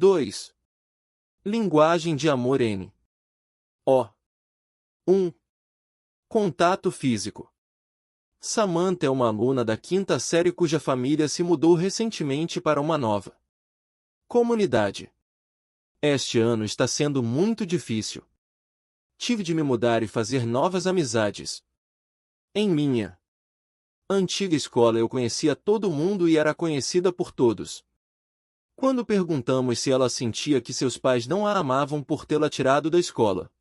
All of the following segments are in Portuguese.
2. Linguagem de amor N. O. 1. Contato físico. Samantha é uma aluna da quinta série cuja família se mudou recentemente para uma nova comunidade. Este ano está sendo muito difícil. Tive de me mudar e fazer novas amizades. Em minha antiga escola eu conhecia todo mundo e era conhecida por todos. Quando perguntamos se ela sentia que seus pais não a amavam por tê-la tirado da escola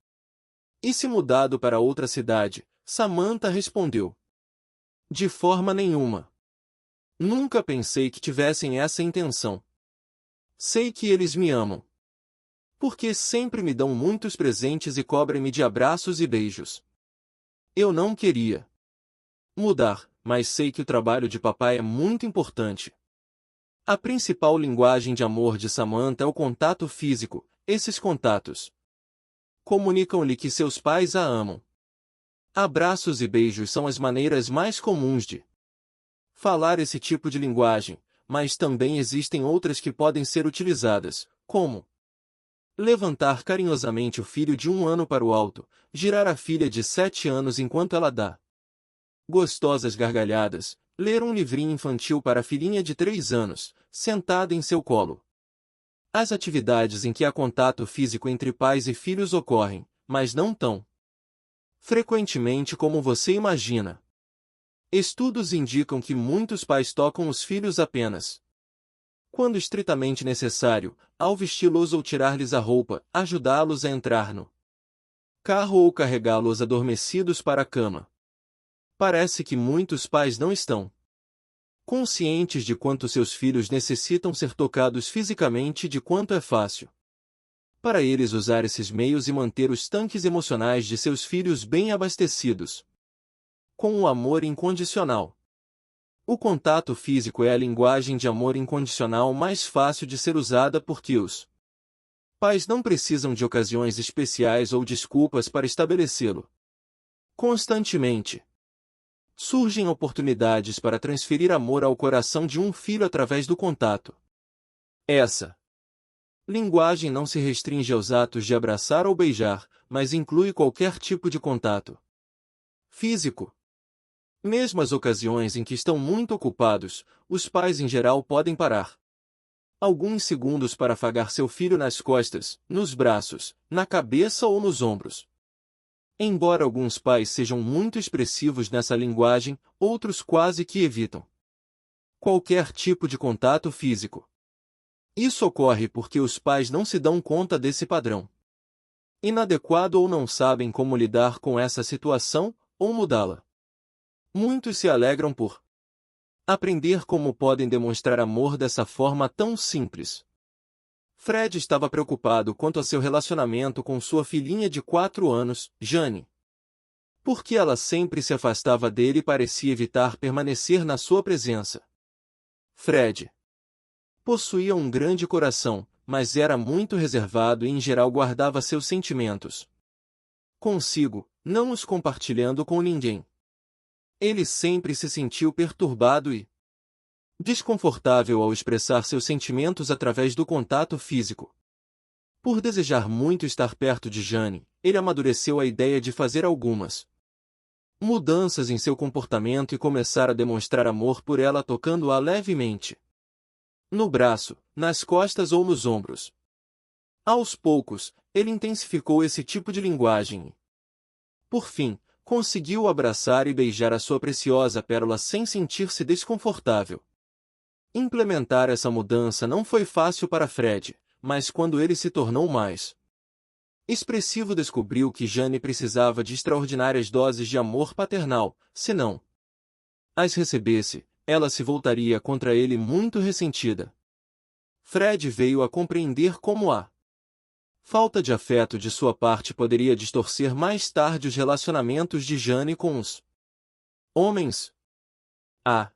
e se mudado para outra cidade, Samantha respondeu: de forma nenhuma. Nunca pensei que tivessem essa intenção. Sei que eles me amam, porque sempre me dão muitos presentes e cobrem-me de abraços e beijos. Eu não queria mudar, mas sei que o trabalho de papai é muito importante. A principal linguagem de amor de Samantha é o contato físico. Esses contatos comunicam-lhe que seus pais a amam. Abraços e beijos são as maneiras mais comuns de falar esse tipo de linguagem, mas também existem outras que podem ser utilizadas, como levantar carinhosamente o filho de 1 ano para o alto, girar a filha de 7 anos enquanto ela dá gostosas gargalhadas, ler um livrinho infantil para a filhinha de 3 anos, sentada em seu colo. As atividades em que há contato físico entre pais e filhos ocorrem, mas não tão frequentemente como você imagina. Estudos indicam que muitos pais tocam os filhos apenas quando estritamente necessário, ao vesti-los ou tirar-lhes a roupa, ajudá-los a entrar no carro ou carregá-los adormecidos para a cama. Parece que muitos pais não estão conscientes de quanto seus filhos necessitam ser tocados fisicamente e de quanto é fácil para eles usar esses meios e manter os tanques emocionais de seus filhos bem abastecidos com o amor incondicional. O contato físico é a linguagem de amor incondicional mais fácil de ser usada porque os pais não precisam de ocasiões especiais ou desculpas para estabelecê-lo. Constantemente surgem oportunidades para transferir amor ao coração de um filho através do contato. Essa linguagem não se restringe aos atos de abraçar ou beijar, mas inclui qualquer tipo de contato físico. Mesmo as ocasiões em que estão muito ocupados, os pais em geral podem parar alguns segundos para afagar seu filho nas costas, nos braços, na cabeça ou nos ombros. Embora alguns pais sejam muito expressivos nessa linguagem, outros quase que evitam qualquer tipo de contato físico. Isso ocorre porque os pais não se dão conta desse padrão inadequado ou não sabem como lidar com essa situação ou mudá-la. Muitos se alegram por aprender como podem demonstrar amor dessa forma tão simples. Fred estava preocupado quanto a seu relacionamento com sua filhinha de 4 anos, Jane. Porque ela sempre se afastava dele e parecia evitar permanecer na sua presença. Fred possuía um grande coração, mas era muito reservado e em geral guardava seus sentimentos consigo, não os compartilhando com ninguém. Ele sempre se sentiu perturbado e desconfortável ao expressar seus sentimentos através do contato físico. Por desejar muito estar perto de Jane, ele amadureceu a ideia de fazer algumas mudanças em seu comportamento e começar a demonstrar amor por ela tocando-a levemente no braço, nas costas ou nos ombros. Aos poucos, ele intensificou esse tipo de linguagem e, por fim, conseguiu abraçar e beijar a sua preciosa pérola sem sentir-se desconfortável. Implementar essa mudança não foi fácil para Fred, mas quando ele se tornou mais expressivo descobriu que Jane precisava de extraordinárias doses de amor paternal, se não as recebesse, ela se voltaria contra ele muito ressentida. Fred veio a compreender como a falta de afeto de sua parte poderia distorcer mais tarde os relacionamentos de Jane com os homens. A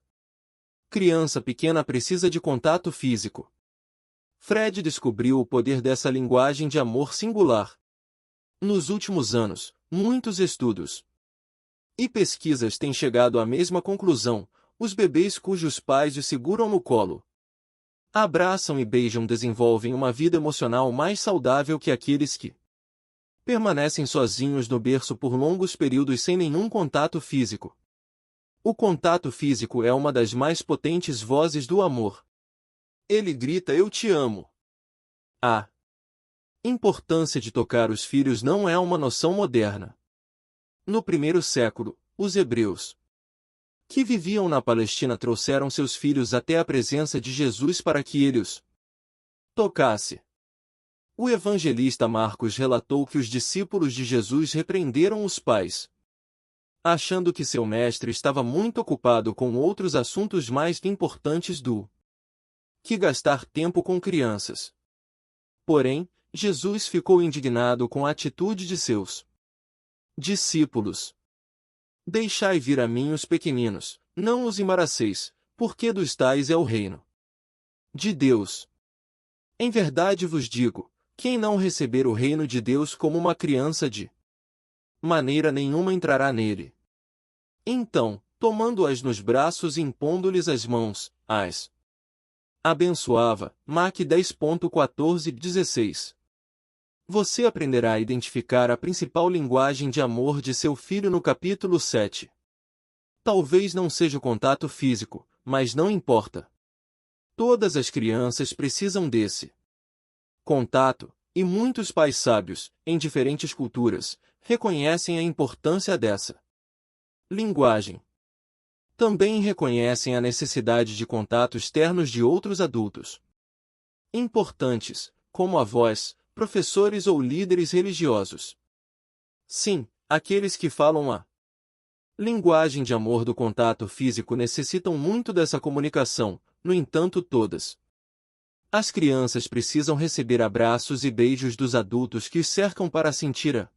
criança pequena precisa de contato físico. Fred descobriu o poder dessa linguagem de amor singular. Nos últimos anos, muitos estudos e pesquisas têm chegado à mesma conclusão: os bebês cujos pais os seguram no colo abraçam e beijam desenvolvem uma vida emocional mais saudável que aqueles que permanecem sozinhos no berço por longos períodos sem nenhum contato físico. O contato físico é uma das mais potentes vozes do amor. Ele grita: "Eu te amo." A importância de tocar os filhos não é uma noção moderna. No primeiro século, os hebreus que viviam na Palestina trouxeram seus filhos até a presença de Jesus para que ele os tocasse. O evangelista Marcos relatou que os discípulos de Jesus repreenderam os pais, achando que seu mestre estava muito ocupado com outros assuntos mais importantes do que gastar tempo com crianças. Porém, Jesus ficou indignado com a atitude de seus discípulos. "Deixai vir a mim os pequeninos, não os embaraceis, porque dos tais é o reino de Deus. Em verdade vos digo, quem não receber o reino de Deus como uma criança, de maneira nenhuma entrará nele." Então, tomando-as nos braços e impondo-lhes as mãos, as abençoava. Mac 10.14-16. Você aprenderá a identificar a principal linguagem de amor de seu filho no capítulo 7. Talvez não seja o contato físico, mas não importa. Todas as crianças precisam desse contato, e muitos pais sábios, em diferentes culturas, reconhecem a importância dessa linguagem. Também reconhecem a necessidade de contatos externos de outros adultos importantes, como avós, professores ou líderes religiosos. Sim, aqueles que falam a linguagem de amor do contato físico necessitam muito dessa comunicação. No entanto, todas as crianças precisam receber abraços e beijos dos adultos que os cercam para sentir a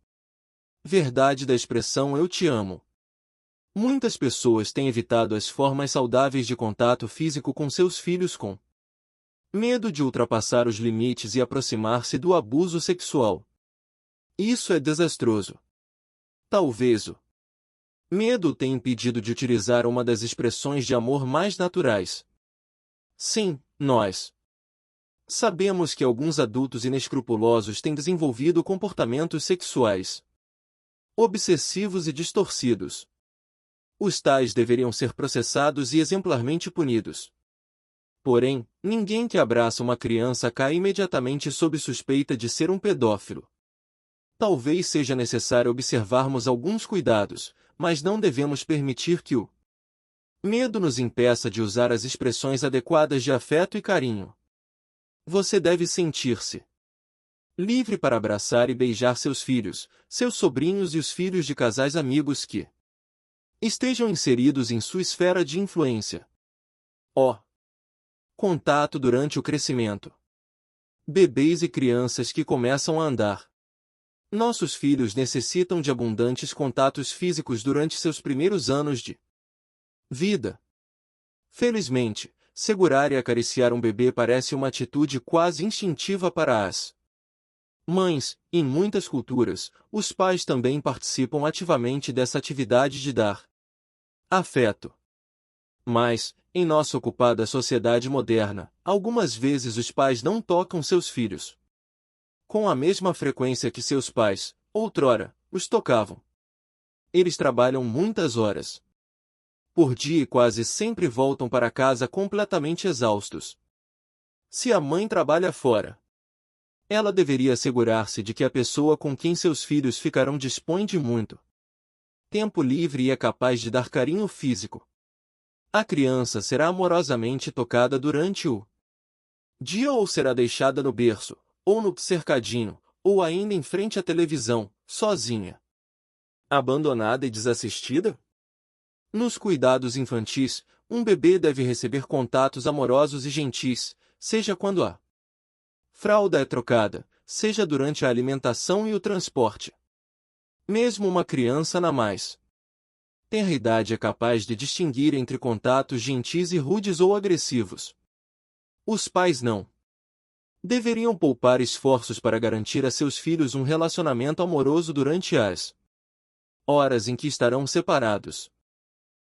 verdade da expressão "eu te amo." Muitas pessoas têm evitado as formas saudáveis de contato físico com seus filhos com medo de ultrapassar os limites e aproximar-se do abuso sexual. Isso é desastroso. Talvez o medo tenha impedido de utilizar uma das expressões de amor mais naturais. Sim, nós sabemos que alguns adultos inescrupulosos têm desenvolvido comportamentos sexuais obsessivos e distorcidos. Os tais deveriam ser processados e exemplarmente punidos. Porém, ninguém que abraça uma criança cai imediatamente sob suspeita de ser um pedófilo. Talvez seja necessário observarmos alguns cuidados, mas não devemos permitir que o medo nos impeça de usar as expressões adequadas de afeto e carinho. Você deve sentir-se livre para abraçar e beijar seus filhos, seus sobrinhos e os filhos de casais amigos que estejam inseridos em sua esfera de influência. Contato durante o crescimento. Bebês e crianças que começam a andar. Nossos filhos necessitam de abundantes contatos físicos durante seus primeiros anos de vida. Felizmente, segurar e acariciar um bebê parece uma atitude quase instintiva para as mães. Em muitas culturas, os pais também participam ativamente dessa atividade de dar afeto. Mas, em nossa ocupada sociedade moderna, algumas vezes os pais não tocam seus filhos com a mesma frequência que seus pais, outrora, os tocavam. Eles trabalham muitas horas por dia e quase sempre voltam para casa completamente exaustos. Se a mãe trabalha fora, ela deveria assegurar-se de que a pessoa com quem seus filhos ficarão dispõe de muito tempo livre e é capaz de dar carinho físico. A criança será amorosamente tocada durante o dia ou será deixada no berço, ou no cercadinho, ou ainda em frente à televisão, sozinha, abandonada e desassistida? Nos cuidados infantis, um bebê deve receber contatos amorosos e gentis, seja quando a fralda é trocada, seja durante a alimentação e o transporte. Mesmo uma criança na mais tenra idade é capaz de distinguir entre contatos gentis e rudes ou agressivos. Os pais não deveriam poupar esforços para garantir a seus filhos um relacionamento amoroso durante as horas em que estarão separados.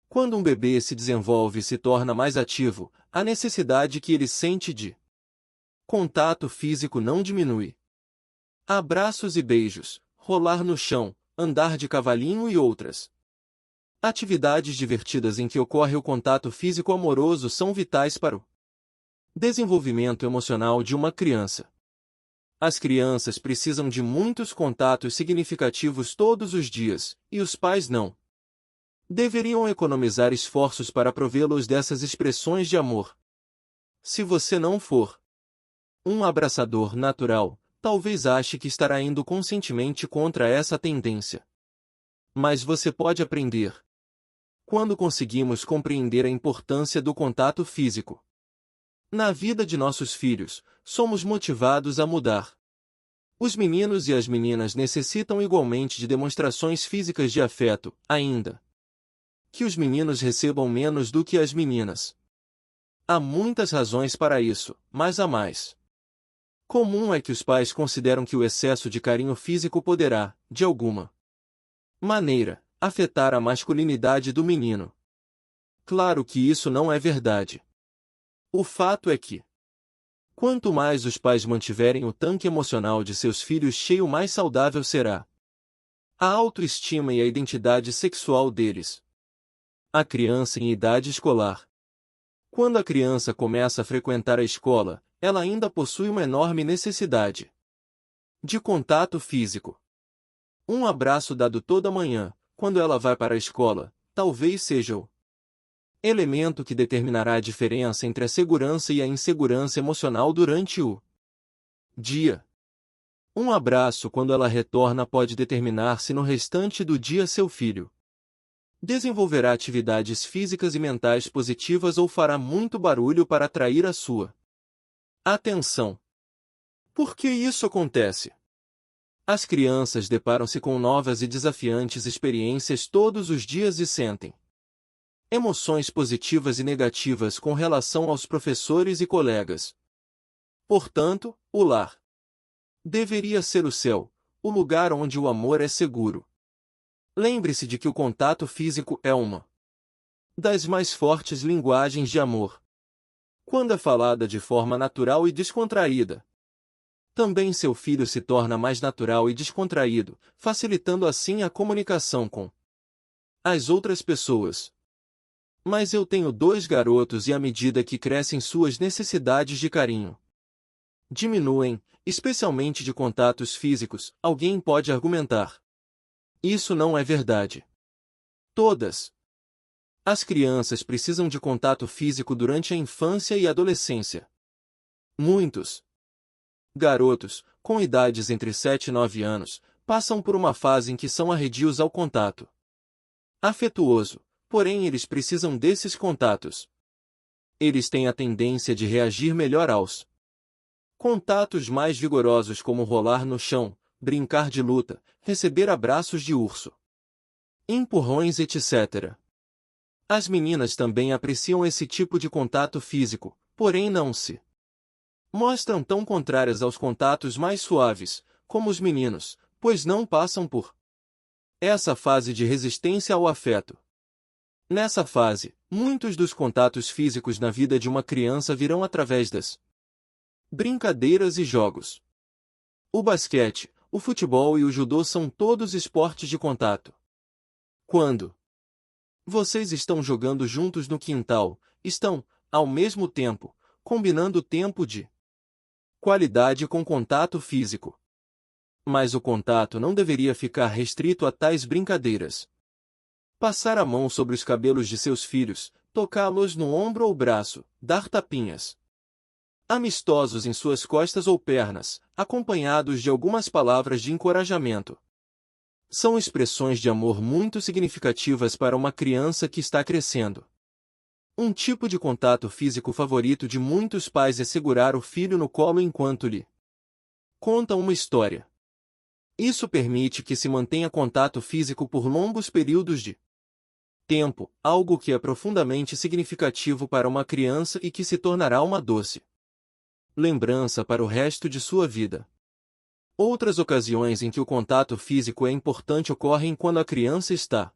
Quando um bebê se desenvolve e se torna mais ativo, a necessidade que ele sente de contato físico não diminui. Abraços e beijos, rolar no chão, andar de cavalinho e outras atividades divertidas em que ocorre o contato físico amoroso são vitais para o desenvolvimento emocional de uma criança. As crianças precisam de muitos contatos significativos todos os dias, e os pais não deveriam economizar esforços para provê-los dessas expressões de amor. Se você não for um abraçador natural, talvez ache que estará indo conscientemente contra essa tendência. Mas você pode aprender quando conseguimos compreender a importância do contato físico. Na vida de nossos filhos, somos motivados a mudar. Os meninos e as meninas necessitam igualmente de demonstrações físicas de afeto, ainda que os meninos recebam menos do que as meninas. Há muitas razões para isso, mas a mais comum é que os pais consideram que o excesso de carinho físico poderá, de alguma maneira, afetar a masculinidade do menino. Claro que isso não é verdade. O fato é que, quanto mais os pais mantiverem o tanque emocional de seus filhos cheio, mais saudável será a autoestima e a identidade sexual deles. A criança em idade escolar. Quando a criança começa a frequentar a escola, ela ainda possui uma enorme necessidade de contato físico. Um abraço dado toda manhã, quando ela vai para a escola, talvez seja o elemento que determinará a diferença entre a segurança e a insegurança emocional durante o dia. Um abraço quando ela retorna pode determinar se no restante do dia seu filho desenvolverá atividades físicas e mentais positivas ou fará muito barulho para atrair a sua atenção. Por que isso acontece? As crianças deparam-se com novas e desafiantes experiências todos os dias e sentem emoções positivas e negativas com relação aos professores e colegas. Portanto, o lar deveria ser o céu, o lugar onde o amor é seguro. Lembre-se de que o contato físico é uma das mais fortes linguagens de amor. Quando é falada de forma natural e descontraída, também seu filho se torna mais natural e descontraído, facilitando assim a comunicação com as outras pessoas. Mas eu tenho 2 garotos e à medida que crescem suas necessidades de carinho diminuem, especialmente de contatos físicos, alguém pode argumentar. Isso não é verdade. Todas as crianças precisam de contato físico durante a infância e adolescência. Muitos garotos, com idades entre 7 e 9 anos, passam por uma fase em que são arredios ao contato afetuoso, porém eles precisam desses contatos. Eles têm a tendência de reagir melhor aos contatos mais vigorosos, como rolar no chão, brincar de luta, receber abraços de urso, empurrões, etc. As meninas também apreciam esse tipo de contato físico, porém não se mostram tão contrárias aos contatos mais suaves, como os meninos, pois não passam por essa fase de resistência ao afeto. Nessa fase, muitos dos contatos físicos na vida de uma criança virão através das brincadeiras e jogos. O basquete, o futebol e o judô são todos esportes de contato. Quando vocês estão jogando juntos no quintal, estão, ao mesmo tempo, combinando tempo de qualidade com contato físico. Mas o contato não deveria ficar restrito a tais brincadeiras. Passar a mão sobre os cabelos de seus filhos, tocá-los no ombro ou braço, dar tapinhas amistosos em suas costas ou pernas, acompanhados de algumas palavras de encorajamento. São expressões de amor muito significativas para uma criança que está crescendo. Um tipo de contato físico favorito de muitos pais é segurar o filho no colo enquanto lhe conta uma história. Isso permite que se mantenha contato físico por longos períodos de tempo, algo que é profundamente significativo para uma criança e que se tornará uma doce lembrança para o resto de sua vida. Outras ocasiões em que o contato físico é importante ocorrem quando a criança está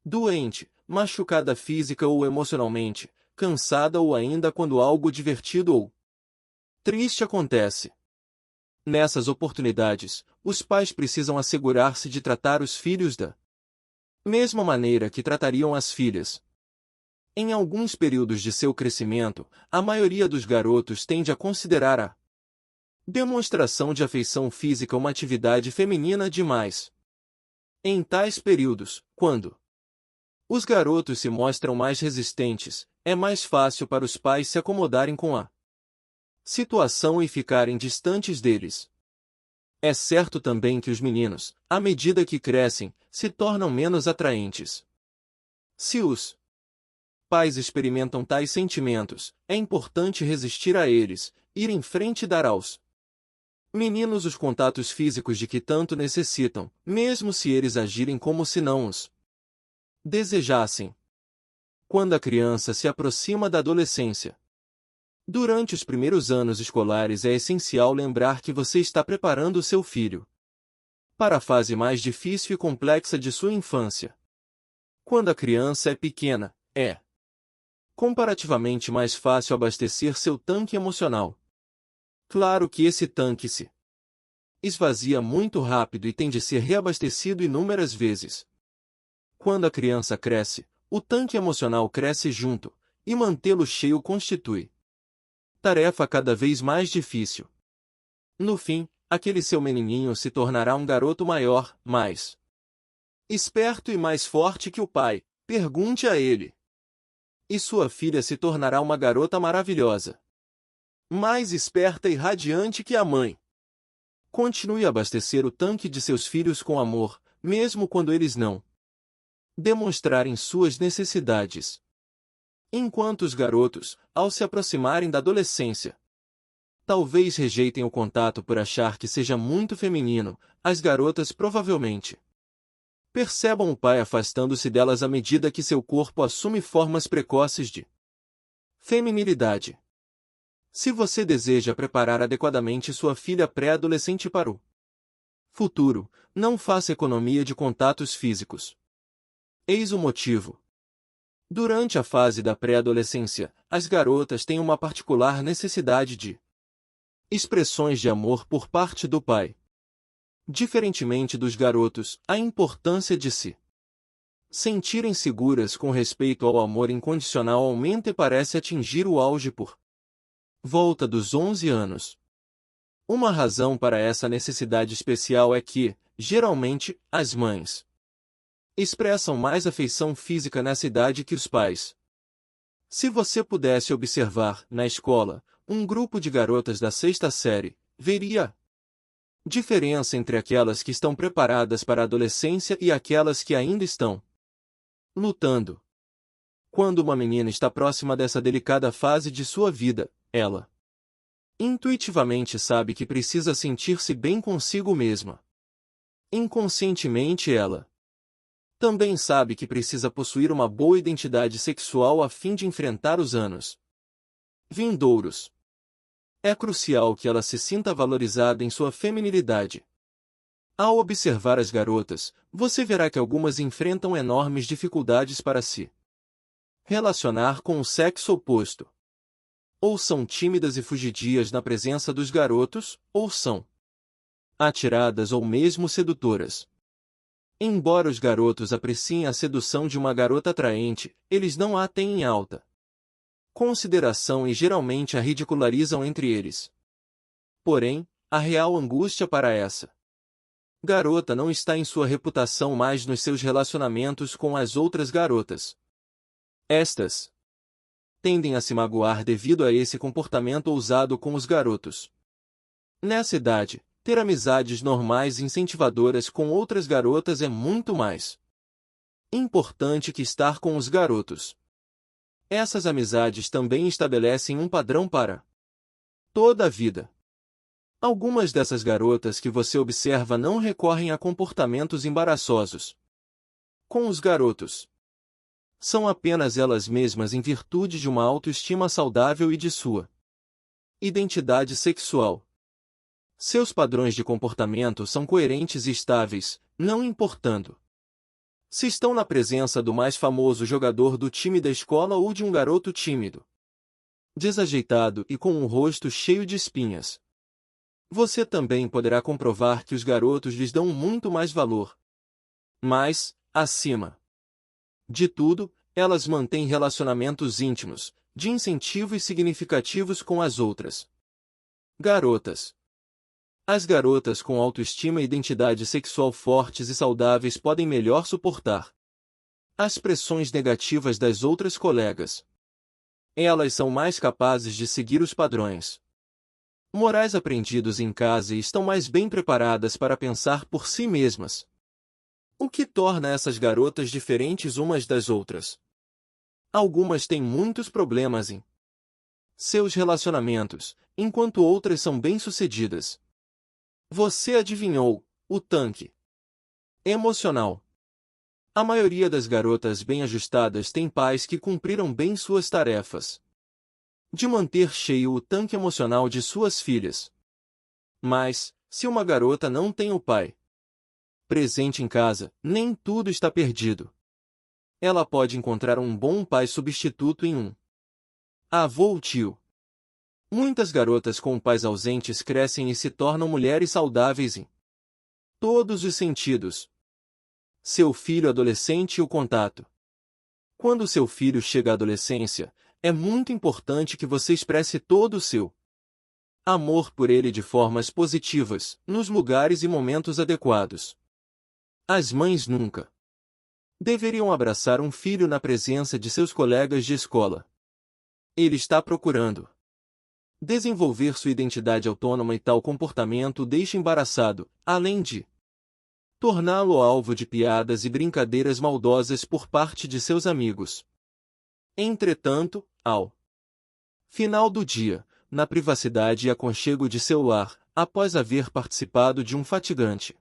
doente, machucada física ou emocionalmente, cansada ou ainda quando algo divertido ou triste acontece. Nessas oportunidades, os pais precisam assegurar-se de tratar os filhos da mesma maneira que tratariam as filhas. Em alguns períodos de seu crescimento, a maioria dos garotos tende a considerar a demonstração de afeição física uma atividade feminina demais. Em tais períodos, quando os garotos se mostram mais resistentes, é mais fácil para os pais se acomodarem com a situação e ficarem distantes deles. É certo também que os meninos, à medida que crescem, se tornam menos atraentes. Se os pais experimentam tais sentimentos, é importante resistir a eles, ir em frente e dar aos meninos os contatos físicos de que tanto necessitam, mesmo se eles agirem como se não os desejassem. Quando a criança se aproxima da adolescência. Durante os primeiros anos escolares é essencial lembrar que você está preparando o seu filho para a fase mais difícil e complexa de sua infância. Quando a criança é pequena, é comparativamente mais fácil abastecer seu tanque emocional. Claro que esse tanque se esvazia muito rápido e tem de ser reabastecido inúmeras vezes. Quando a criança cresce, o tanque emocional cresce junto, e mantê-lo cheio constitui tarefa cada vez mais difícil. No fim, aquele seu menininho se tornará um garoto maior, mais esperto e mais forte que o pai. Pergunte a ele. E sua filha se tornará uma garota maravilhosa, mais esperta e radiante que a mãe. Continue a abastecer o tanque de seus filhos com amor, mesmo quando eles não demonstrarem suas necessidades. Enquanto os garotos, ao se aproximarem da adolescência, talvez rejeitem o contato por achar que seja muito feminino, as garotas provavelmente percebam o pai afastando-se delas à medida que seu corpo assume formas precoces de feminilidade. Se você deseja preparar adequadamente sua filha pré-adolescente para o futuro, não faça economia de contatos físicos. Eis o motivo. Durante a fase da pré-adolescência, as garotas têm uma particular necessidade de expressões de amor por parte do pai. Diferentemente dos garotos, a importância de se sentirem seguras com respeito ao amor incondicional aumenta e parece atingir o auge por volta dos 11 anos. Uma razão para essa necessidade especial é que, geralmente, as mães expressam mais afeição física nessa idade que os pais. Se você pudesse observar, na escola, um grupo de garotas da sexta série, veria a diferença entre aquelas que estão preparadas para a adolescência e aquelas que ainda estão lutando. Quando uma menina está próxima dessa delicada fase de sua vida, ela intuitivamente sabe que precisa sentir-se bem consigo mesma. Inconscientemente ela também sabe que precisa possuir uma boa identidade sexual a fim de enfrentar os anos vindouros. É crucial que ela se sinta valorizada em sua feminilidade. Ao observar as garotas, você verá que algumas enfrentam enormes dificuldades para se relacionar com o sexo oposto. Ou são tímidas e fugidias na presença dos garotos, ou são atiradas ou mesmo sedutoras. Embora os garotos apreciem a sedução de uma garota atraente, eles não a têm em alta consideração e geralmente a ridicularizam entre eles. Porém, a real angústia para essa garota não está em sua reputação, mas nos seus relacionamentos com as outras garotas. Estas tendem a se magoar devido a esse comportamento ousado com os garotos. Nessa idade, ter amizades normais e incentivadoras com outras garotas é muito mais importante que estar com os garotos. Essas amizades também estabelecem um padrão para toda a vida. Algumas dessas garotas que você observa não recorrem a comportamentos embaraçosos com os garotos. São apenas elas mesmas em virtude de uma autoestima saudável e de sua identidade sexual. Seus padrões de comportamento são coerentes e estáveis, não importando Se estão na presença do mais famoso jogador do time da escola ou de um garoto tímido, desajeitado e com um rosto cheio de espinhas, você também poderá comprovar que os garotos lhes dão muito mais valor. Mas, acima de tudo, elas mantêm relacionamentos íntimos, de incentivo e significativos com as outras garotas. As garotas com autoestima e identidade sexual fortes e saudáveis podem melhor suportar as pressões negativas das outras colegas. Elas são mais capazes de seguir os padrões morais aprendidos em casa e estão mais bem preparadas para pensar por si mesmas. O que torna essas garotas diferentes umas das outras? Algumas têm muitos problemas em seus relacionamentos, enquanto outras são bem-sucedidas. Você adivinhou, o tanque emocional. A maioria das garotas bem ajustadas tem pais que cumpriram bem suas tarefas de manter cheio o tanque emocional de suas filhas. Mas, se uma garota não tem o pai presente em casa, nem tudo está perdido. Ela pode encontrar um bom pai substituto em um avô ou tio. Muitas garotas com pais ausentes crescem e se tornam mulheres saudáveis em todos os sentidos. Seu filho adolescente e o contato. Quando seu filho chega à adolescência, é muito importante que você expresse todo o seu amor por ele de formas positivas, nos lugares e momentos adequados. As mães nunca deveriam abraçar um filho na presença de seus colegas de escola. Ele está procurando desenvolver sua identidade autônoma e tal comportamento o deixa embaraçado, além de torná-lo alvo de piadas e brincadeiras maldosas por parte de seus amigos. Entretanto, ao final do dia, na privacidade e aconchego de seu lar, após haver participado de um fatigante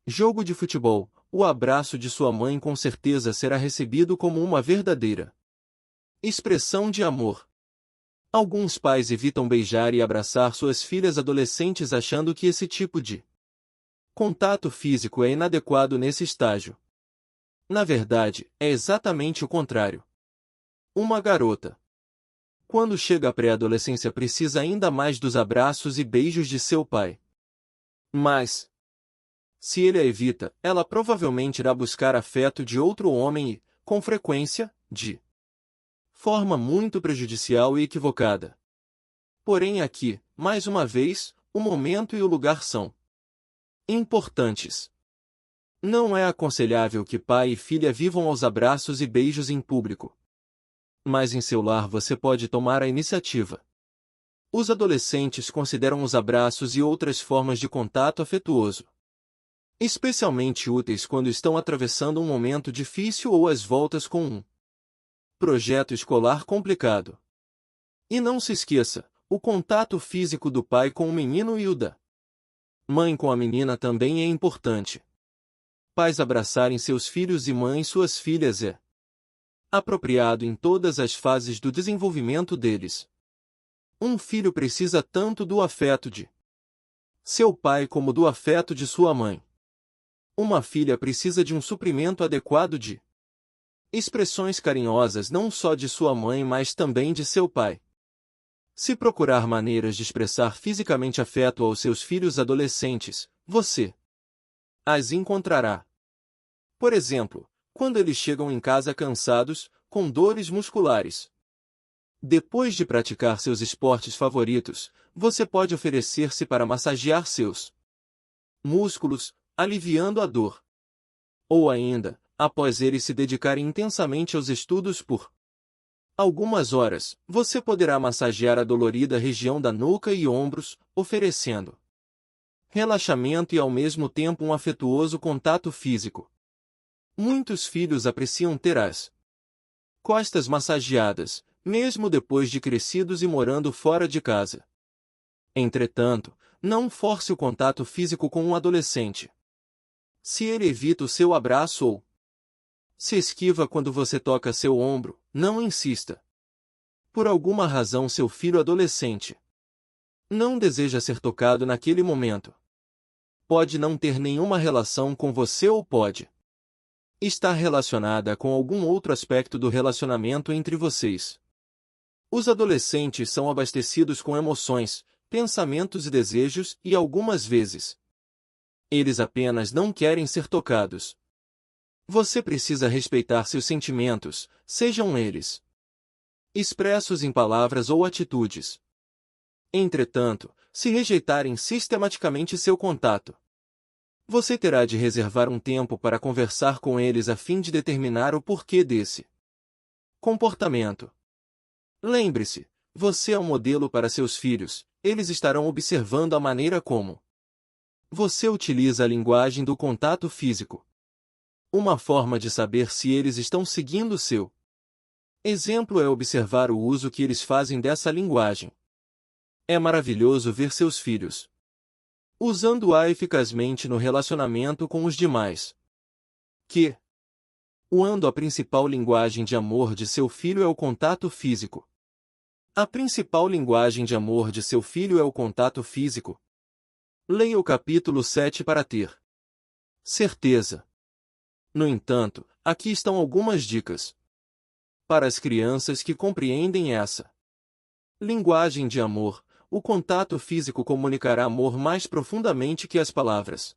jogo de futebol, o abraço de sua mãe com certeza será recebido como uma verdadeira expressão de amor. Alguns pais evitam beijar e abraçar suas filhas adolescentes achando que esse tipo de contato físico é inadequado nesse estágio. Na verdade, é exatamente o contrário. Uma garota, quando chega à pré-adolescência, precisa ainda mais dos abraços e beijos de seu pai. Mas, se ele a evita, ela provavelmente irá buscar afeto de outro homem e, com frequência, de forma muito prejudicial e equivocada. Porém aqui, mais uma vez, o momento e o lugar são importantes. Não é aconselhável que pai e filha vivam aos abraços e beijos em público. Mas em seu lar você pode tomar a iniciativa. Os adolescentes consideram os abraços e outras formas de contato afetuoso especialmente úteis quando estão atravessando um momento difícil ou às voltas com um projeto escolar complicado. E não se esqueça, o contato físico do pai com o menino e o da mãe com a menina também é importante. Pais abraçarem seus filhos e mães suas filhas é apropriado em todas as fases do desenvolvimento deles. Um filho precisa tanto do afeto de seu pai como do afeto de sua mãe. Uma filha precisa de um suprimento adequado de expressões carinhosas não só de sua mãe mas também de seu pai. Se procurar maneiras de expressar fisicamente afeto aos seus filhos adolescentes, você as encontrará. Por exemplo, quando eles chegam em casa cansados, com dores musculares. Depois de praticar seus esportes favoritos, você pode oferecer-se para massagear seus músculos, aliviando a dor. Ou ainda, após eles se dedicarem intensamente aos estudos por algumas horas, você poderá massagear a dolorida região da nuca e ombros, oferecendo relaxamento e ao mesmo tempo um afetuoso contato físico. Muitos filhos apreciam ter as costas massageadas, mesmo depois de crescidos e morando fora de casa. Entretanto, não force o contato físico com um adolescente. Se ele evita o seu abraço ou se esquiva quando você toca seu ombro, não insista. Por alguma razão seu filho adolescente não deseja ser tocado naquele momento. Pode não ter nenhuma relação com você ou pode Está relacionada com algum outro aspecto do relacionamento entre vocês. Os adolescentes são abastecidos com emoções, pensamentos e desejos e algumas vezes eles apenas não querem ser tocados. Você precisa respeitar seus sentimentos, sejam eles expressos em palavras ou atitudes. Entretanto, se rejeitarem sistematicamente seu contato, você terá de reservar um tempo para conversar com eles a fim de determinar o porquê desse comportamento. Lembre-se, você é um modelo para seus filhos, eles estarão observando a maneira como você utiliza a linguagem do contato físico. Uma forma de saber se eles estão seguindo seu exemplo é observar o uso que eles fazem dessa linguagem. É maravilhoso ver seus filhos usando-a eficazmente no relacionamento com os demais. A principal linguagem de amor de seu filho é o contato físico. A principal linguagem de amor de seu filho é o contato físico. Leia o capítulo 7 para ter certeza. No entanto, aqui estão algumas dicas para as crianças que compreendem essa linguagem de amor. O contato físico comunicará amor mais profundamente que as palavras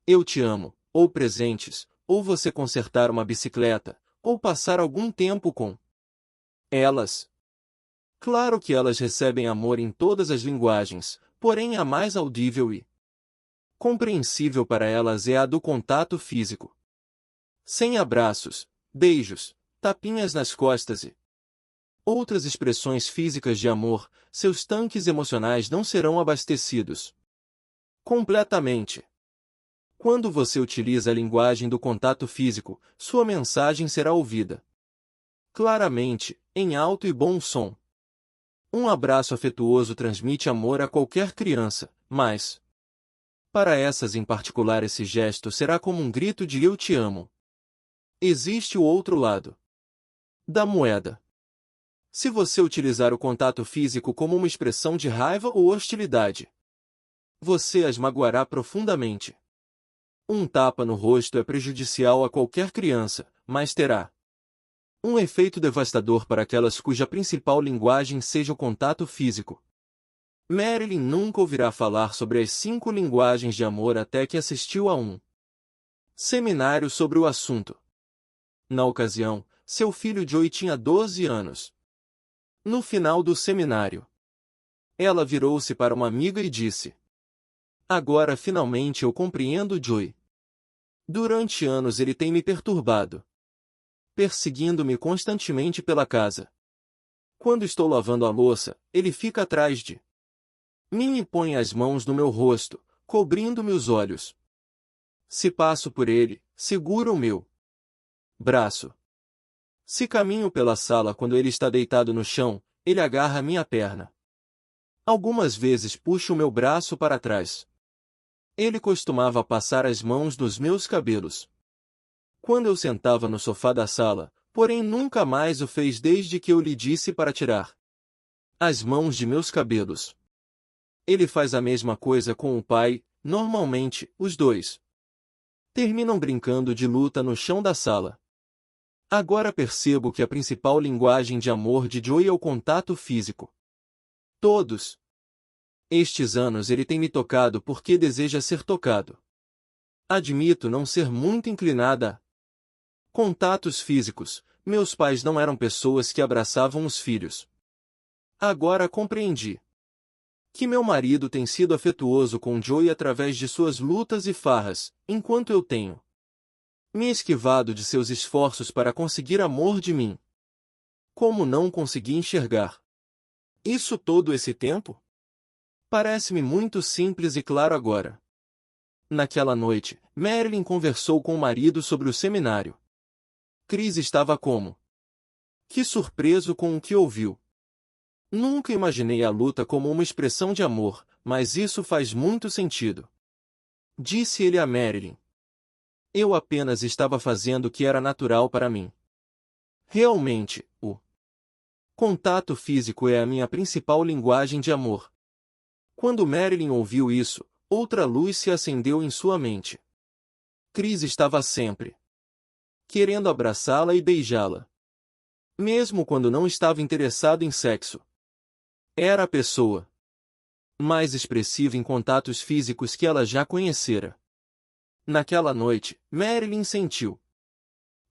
"eu te amo", ou presentes, ou você consertar uma bicicleta, ou passar algum tempo com elas. Claro que elas recebem amor em todas as linguagens, porém a mais audível e compreensível para elas é a do contato físico. Sem abraços, beijos, tapinhas nas costas e outras expressões físicas de amor, seus tanques emocionais não serão abastecidos completamente. Quando você utiliza a linguagem do contato físico, sua mensagem será ouvida claramente, em alto e bom som. Um abraço afetuoso transmite amor a qualquer criança, mas para essas em particular esse gesto será como um grito de "eu te amo". Existe o outro lado da moeda. Se você utilizar o contato físico como uma expressão de raiva ou hostilidade, você as magoará profundamente. Um tapa no rosto é prejudicial a qualquer criança, mas terá um efeito devastador para aquelas cuja principal linguagem seja o contato físico. Marilyn nunca ouvirá falar sobre as 5 linguagens de amor até que assistiu a um seminário sobre o assunto. Na ocasião, seu filho Joey tinha 12 anos. No final do seminário, ela virou-se para uma amiga e disse: "Agora finalmente eu compreendo Joey. Durante anos ele tem me perturbado, perseguindo-me constantemente pela casa. Quando estou lavando a louça, ele fica atrás de mim e põe as mãos no meu rosto, cobrindo-me os olhos. Se passo por ele, segura o meu braço. Se caminho pela sala quando ele está deitado no chão, ele agarra minha perna. Algumas vezes puxo o meu braço para trás. Ele costumava passar as mãos nos meus cabelos quando eu sentava no sofá da sala, porém nunca mais o fez desde que eu lhe disse para tirar as mãos de meus cabelos. Ele faz a mesma coisa com o pai, normalmente, os dois terminam brincando de luta no chão da sala. Agora percebo que a principal linguagem de amor de Joey é o contato físico. Todos estes anos ele tem me tocado porque deseja ser tocado. Admito não ser muito inclinada a contatos físicos. Meus pais não eram pessoas que abraçavam os filhos. Agora compreendi que meu marido tem sido afetuoso com Joey através de suas lutas e farras, enquanto eu tenho me esquivado de seus esforços para conseguir amor de mim. Como não consegui enxergar isso todo esse tempo? Parece-me muito simples e claro agora. Naquela noite, Marilyn conversou com o marido sobre o seminário. Chris estava como que surpreso com o que ouviu. Nunca imaginei a luta como uma expressão de amor, mas isso faz muito sentido. Disse ele a Marilyn. Eu apenas estava fazendo o que era natural para mim. Realmente, o contato físico é a minha principal linguagem de amor. Quando Marilyn ouviu isso, outra luz se acendeu em sua mente. Chris estava sempre querendo abraçá-la e beijá-la. Mesmo quando não estava interessado em sexo. Era a pessoa mais expressiva em contatos físicos que ela já conhecera. Naquela noite, Marilyn sentiu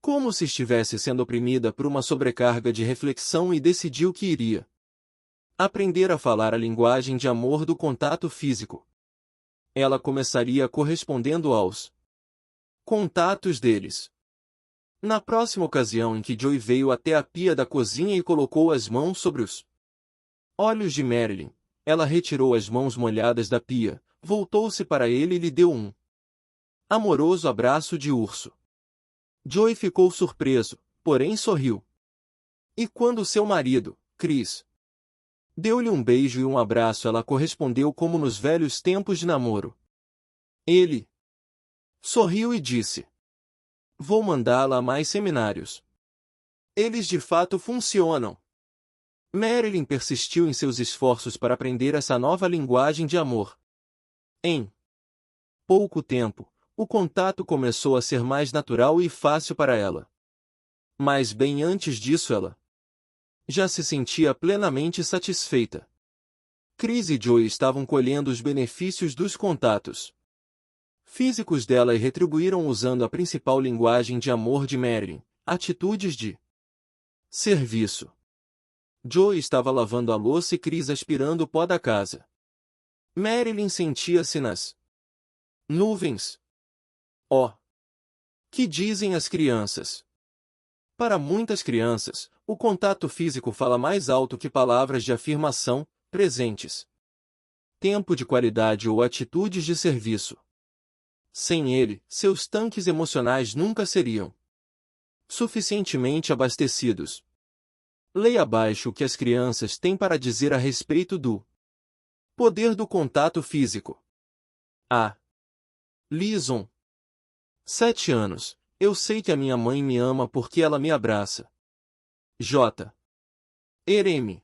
como se estivesse sendo oprimida por uma sobrecarga de reflexão e decidiu que iria aprender a falar a linguagem de amor do contato físico. Ela começaria correspondendo aos contatos deles. Na próxima ocasião em que Joey veio até a pia da cozinha e colocou as mãos sobre os olhos de Marilyn, ela retirou as mãos molhadas da pia, voltou-se para ele e lhe deu um amoroso abraço de urso. Joey ficou surpreso, porém sorriu. E quando seu marido, Chris, deu-lhe um beijo e um abraço, ela correspondeu como nos velhos tempos de namoro. Ele sorriu e disse: "Vou mandá-la a mais seminários. Eles de fato funcionam." Marilyn persistiu em seus esforços para aprender essa nova linguagem de amor. Em pouco tempo, o contato começou a ser mais natural e fácil para ela. Mas bem antes disso ela já se sentia plenamente satisfeita. Chris e Joey estavam colhendo os benefícios dos contatos físicos dela e retribuíram usando a principal linguagem de amor de Marilyn, atitudes de serviço. Joey estava lavando a louça e Chris aspirando o pó da casa. Marilyn sentia-se nas nuvens. Oh! Que dizem as crianças? Para muitas crianças, o contato físico fala mais alto que palavras de afirmação, presentes, tempo de qualidade ou atitudes de serviço. Sem ele, seus tanques emocionais nunca seriam suficientemente abastecidos. Leia abaixo o que as crianças têm para dizer a respeito do poder do contato físico. A. Lison. 7 anos. Eu sei que a minha mãe me ama porque ela me abraça. J. Eremi,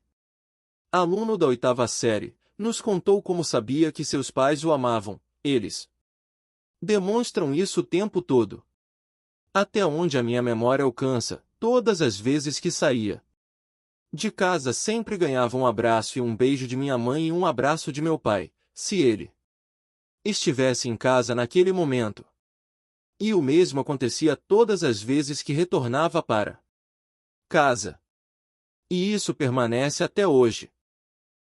aluno da 8ª série, nos contou como sabia que seus pais o amavam. Eles demonstram isso o tempo todo. Até onde a minha memória alcança, todas as vezes que saía de casa sempre ganhava um abraço e um beijo de minha mãe e um abraço de meu pai, se ele estivesse em casa naquele momento. E o mesmo acontecia todas as vezes que retornava para casa. E isso permanece até hoje.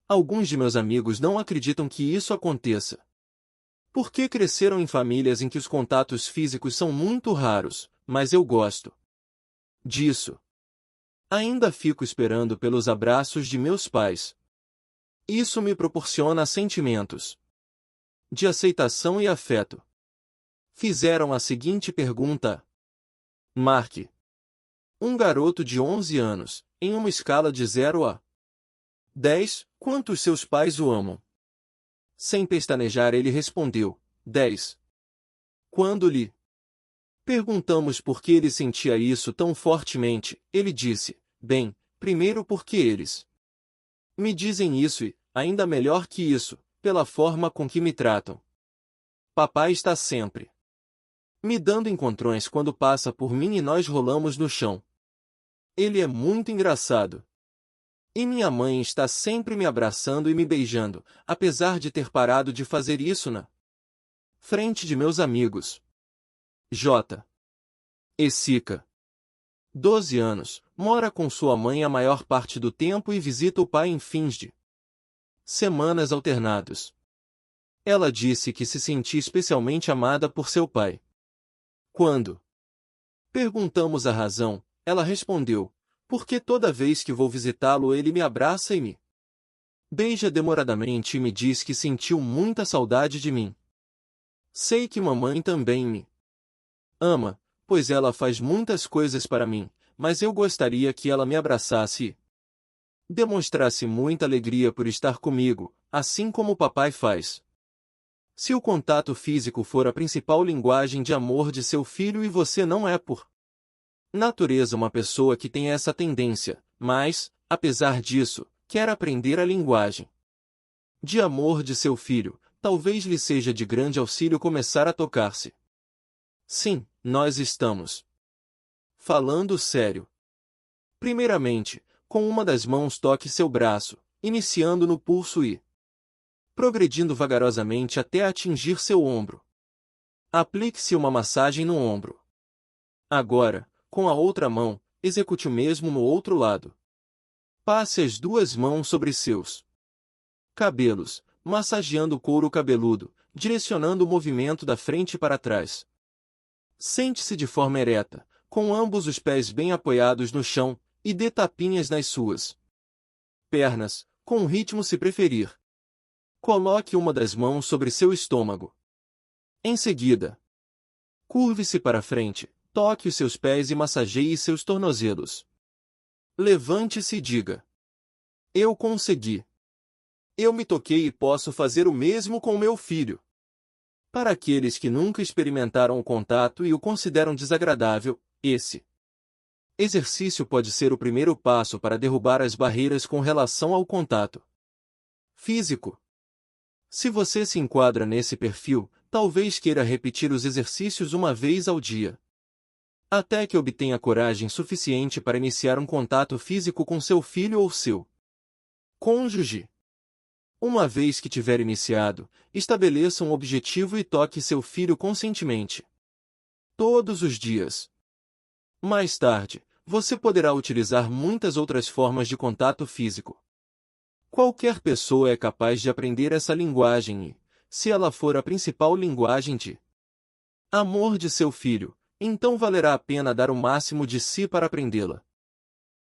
Alguns de meus amigos não acreditam que isso aconteça. Porque cresceram em famílias em que os contatos físicos são muito raros, mas eu gosto disso. Ainda fico esperando pelos abraços de meus pais. Isso me proporciona sentimentos de aceitação e afeto. Fizeram a seguinte pergunta. Mark, um garoto de 11 anos, em uma escala de 0 a 10, quantos seus pais o amam? Sem pestanejar ele respondeu, 10. Quando lhe perguntamos por que ele sentia isso tão fortemente, ele disse, bem, primeiro porque eles me dizem isso e, ainda melhor que isso, pela forma com que me tratam. Papai está sempre me dando encontrões quando passa por mim e nós rolamos no chão. Ele é muito engraçado. E minha mãe está sempre me abraçando e me beijando, apesar de ter parado de fazer isso na frente de meus amigos. J. Essica, 12 anos, mora com sua mãe a maior parte do tempo e visita o pai em fins de semanas alternados. Ela disse que se sentia especialmente amada por seu pai. Quando perguntamos a razão, ela respondeu, porque toda vez que vou visitá-lo ele me abraça e me beija demoradamente e me diz que sentiu muita saudade de mim. Sei que mamãe também me ama, pois ela faz muitas coisas para mim, mas eu gostaria que ela me abraçasse e demonstrasse muita alegria por estar comigo, assim como o papai faz. Se o contato físico for a principal linguagem de amor de seu filho e você não é por natureza uma pessoa que tem essa tendência, mas, apesar disso, quer aprender a linguagem de amor de seu filho, talvez lhe seja de grande auxílio começar a tocar-se. Sim, nós estamos Falando sério. Primeiramente, com uma das mãos toque seu braço, iniciando no pulso e progredindo vagarosamente até atingir seu ombro. Aplique-se uma massagem no ombro. Agora, com a outra mão, execute o mesmo no outro lado. Passe as duas mãos sobre seus cabelos, massageando o couro cabeludo, direcionando o movimento da frente para trás. Sente-se de forma ereta, com ambos os pés bem apoiados no chão, e dê tapinhas nas suas pernas, com um ritmo se preferir. Coloque uma das mãos sobre seu estômago. Em seguida, curve-se para frente, toque os seus pés e massageie seus tornozelos. Levante-se e diga: eu consegui. Eu me toquei e posso fazer o mesmo com meu filho. Para aqueles que nunca experimentaram o contato e o consideram desagradável, esse exercício pode ser o primeiro passo para derrubar as barreiras com relação ao contato físico. Se você se enquadra nesse perfil, talvez queira repetir os exercícios uma vez ao dia, até que obtenha coragem suficiente para iniciar um contato físico com seu filho ou seu cônjuge. Uma vez que tiver iniciado, estabeleça um objetivo e toque seu filho conscientemente. Todos os dias. Mais tarde, você poderá utilizar muitas outras formas de contato físico. Qualquer pessoa é capaz de aprender essa linguagem e, se ela for a principal linguagem de amor de seu filho, então valerá a pena dar o máximo de si para aprendê-la.